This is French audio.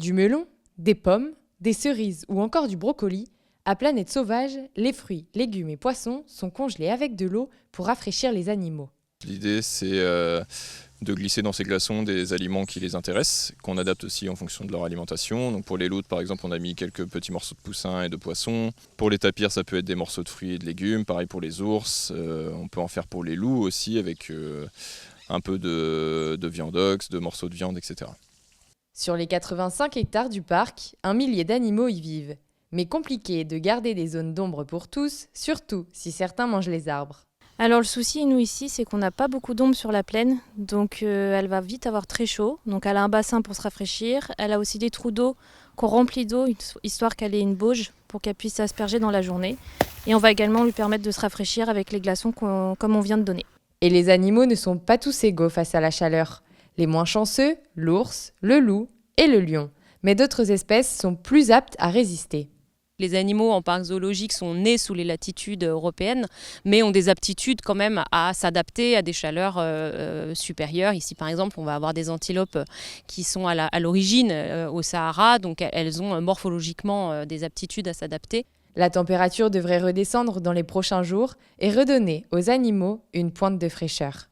Du melon, des pommes, des cerises ou encore du brocoli, à Planète Sauvage, les fruits, légumes et poissons sont congelés avec de l'eau pour rafraîchir les animaux. L'idée, c'est de glisser dans ces glaçons des aliments qui les intéressent, qu'on adapte aussi en fonction de leur alimentation. Donc pour les loutres, par exemple, on a mis quelques petits morceaux de poussins et de poissons. Pour les tapirs, ça peut être des morceaux de fruits et de légumes. Pareil pour les ours. On peut en faire pour les loups aussi, avec un peu de viandox, de morceaux de viande, etc. Sur les 85 hectares du parc, 1 millier d'animaux y vivent. Mais compliqué de garder des zones d'ombre pour tous, surtout si certains mangent les arbres. Alors le souci, nous ici, c'est qu'on n'a pas beaucoup d'ombre sur la plaine, donc elle va vite avoir très chaud. Donc elle a un bassin pour se rafraîchir, elle a aussi des trous d'eau qu'on remplit d'eau, histoire qu'elle ait une bauge pour qu'elle puisse s'asperger dans la journée. Et on va également lui permettre de se rafraîchir avec les glaçons comme on vient de donner. Et les animaux ne sont pas tous égaux face à la chaleur. Les moins chanceux, l'ours, le loup et le lion. Mais d'autres espèces sont plus aptes à résister. Les animaux en parc zoologique sont nés sous les latitudes européennes, mais ont des aptitudes quand même à s'adapter à des chaleurs supérieures. Ici, par exemple, on va avoir des antilopes qui sont à l'origine au Sahara, donc elles ont morphologiquement des aptitudes à s'adapter. La température devrait redescendre dans les prochains jours et redonner aux animaux une pointe de fraîcheur.